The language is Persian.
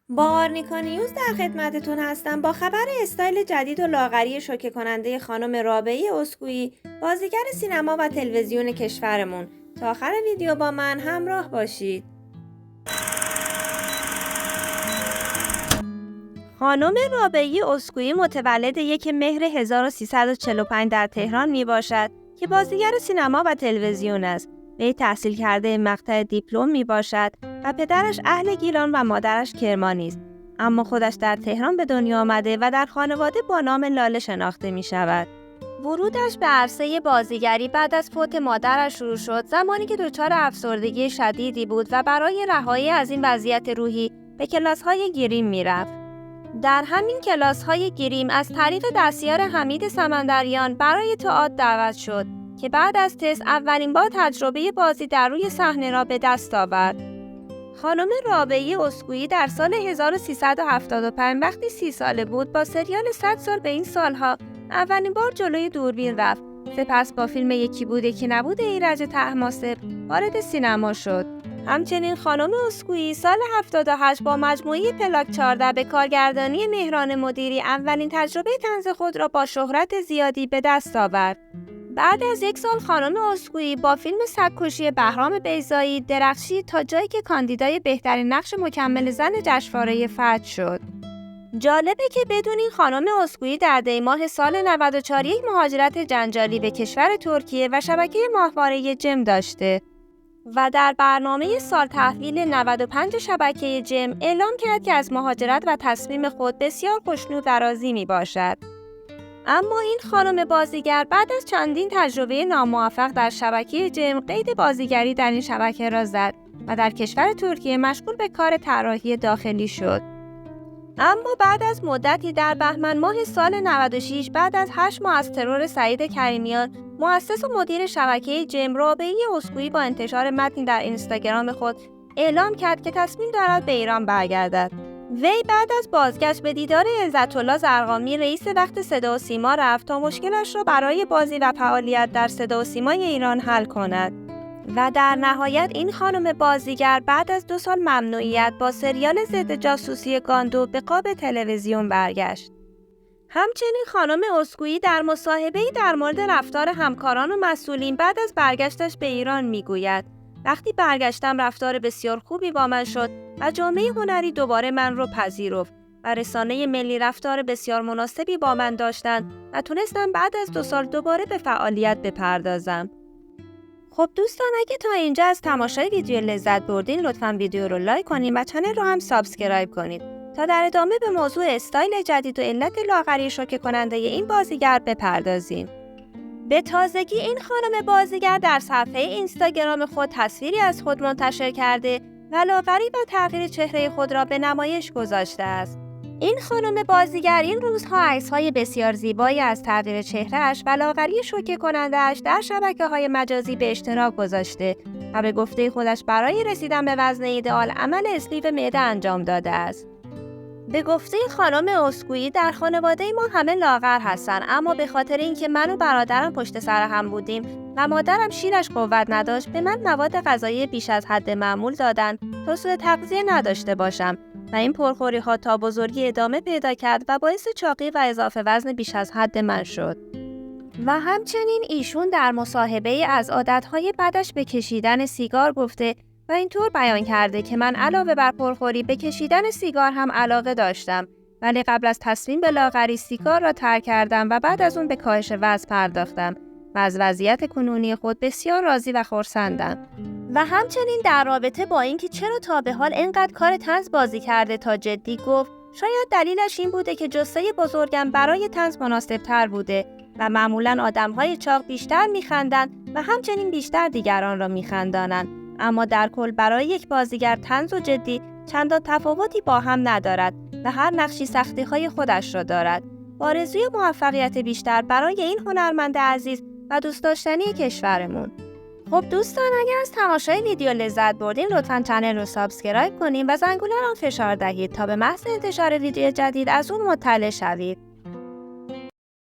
با آرنیکا نیوز در خدمتتون هستم با خبر استایل جدید و لاغری شوکه کننده خانم رابعی اسکوئی، بازیگر سینما و تلویزیون کشورمون. تا آخر ویدیو با من همراه باشید. خانم رابعی اسکوئی متولد 1 مهر 1345 در تهران می باشد که بازیگر سینما و تلویزیون است. وی تحصیل کرده مقطع دیپلم می باشد و پدرش اهل گیلان و مادرش کرمانی است. اما خودش در تهران به دنیا آمده و در خانواده با نام لاله شناخته می شود. ورودش به عرصه بازیگری بعد از فوت مادرش شروع شد، زمانی که دچار افسردگی شدیدی بود و برای رهایی از این وضعیت روحی به کلاس‌های گریم می‌رفت. در همین کلاس‌های گریم از طریق دستیار حمید سمندریان برای تئاتر دعوت شد که بعد از تست اولین بار تجربه بازی در روی صحنه را به دست آورد. خانم رابعی اسکوئی در سال 1375 وقتی 30 ساله بود با سریال 100 سال به این سالها اولین بار جلوی دوربین رفت. سپس با فیلم یکی بود یکی نبود ایرج طهماسب وارد سینما شد. همچنین خانم اسکوئی سال 78 با مجموعه پلاک 14 به کارگردانی مهران مدیری اولین تجربه طنز خود را با شهرت زیادی به دست آورد. بعد از 1 سال خانم اسکوئی با فیلم سگ‌کشی بهرام بیضایی درخشید تا جایی که کاندیدای بهترین نقش مکمل زن جشنواره فتح شد. جالبه که بدونین خانم اسکوئی در دی‌ماه سال 94 یک مهاجرت جنجالی به کشور ترکیه و شبکه ماهواره جم داشته و در برنامه سال تحویل 95 شبکه جم اعلام کرد که از مهاجرت و تصمیم خود بسیار خوشنود و راضی می باشد. اما این خانم بازیگر بعد از چندین تجربه ناموفق در شبکه جم قید بازیگری در این شبکه را زد و در کشور ترکیه مشغول به کار طراحی داخلی شد. اما بعد از مدتی در بهمن ماه سال 96 بعد از 8 ماه از ترور سعید کریمیان، مؤسس و مدیر شبکه جم رابعی اسکوئی با انتشار متنی در اینستاگرام خود اعلام کرد که تصمیم دارد به ایران برگردد. وی بعد از بازگشت به دیدار عزت‌الله زرقامی رئیس وقت صدا و سیما رفت تا مشکلش را برای بازی و فعالیت در صدا و سیمای ایران حل کند. و در نهایت این خانم بازیگر بعد از 2 سال ممنوعیت با سریال ضد جاسوسی گاندو به قاب تلویزیون برگشت. همچنین خانم اسکوئی در مصاحبه‌ای در مورد رفتار همکاران و مسئولین بعد از برگشتش به ایران میگوید: وقتی برگشتم رفتار بسیار خوبی با من شد و جامعه هنری دوباره من رو پذیرفت و رسانه ملی رفتار بسیار مناسبی با من داشتند و تونستم بعد از 2 سال دوباره به فعالیت بپردازم. خب دوستان، اگه تا اینجا از تماشای ویدیو لذت بردین لطفاً ویدیو رو لایک کنین و کانال رو هم سابسکرایب کنید تا در ادامه به موضوع استایل جدید و علت لاغری شوکه کننده این بازیگر بپردازیم. به تازگی این خانم بازیگر در صفحه اینستاگرام خود تصویری از خود منتشر کرده و لاغری و تغییر چهره خود را به نمایش گذاشته است. این خانم بازیگر این روزها عکس‌های بسیار زیبایی از تغییر چهره‌اش و لاغری شوکه کننده‌اش در شبکه‌های مجازی به اشتراک گذاشته و به گفته خودش برای رسیدن به وزن ایدئال عمل اسلیو معده انجام داده است. به گفته خانم اسکوئی در خانواده ما همه لاغر هستن، اما به خاطر اینکه من و برادرم پشت سر هم بودیم و مادرم شیرش قوت نداشت به من مواد غذایی بیش از حد معمول دادن تا سوء تغذیه نداشته باشم و این پرخوری ها تا بزرگی ادامه پیدا کرد و باعث چاقی و اضافه وزن بیش از حد من شد. و همچنین ایشون در مصاحبه از عادتهای بدش به کشیدن سیگار گفته و اینطور بیان کرده که من علاوه بر پرخوری به کشیدن سیگار هم علاقه داشتم، ولی قبل از تصمیم به لاغری سیگار را ترک کردم و بعد از اون به کاهش وزن پرداختم و از وضعیت کنونی خود بسیار راضی و خرسندم. و همچنین در رابطه با اینکه چرا تا به حال اینقدر کار طنز بازی کرده تا جدی گفت شاید دلیلش این بوده که جثه بزرگم برای طنز مناسب‌تر بوده و معمولاً آدم‌های چاق بیشتر می‌خندند و همچنین بیشتر دیگران را می‌خندانند. اما در کل برای یک بازیگر طنز و جدی چندان تفاوتی با هم ندارد و هر نقشی سختی‌های خودش را دارد. آرزوی موفقیت بیشتر برای این هنرمند عزیز و دوست داشتنی کشورمون. خب دوستان، اگر از تماشای ویدیو لذت بردین لطفاً کانال رو سابسکرایب کنین و زنگوله رو فشار دهید تا به محض انتشار ویدیو جدید از اون مطلع شوید.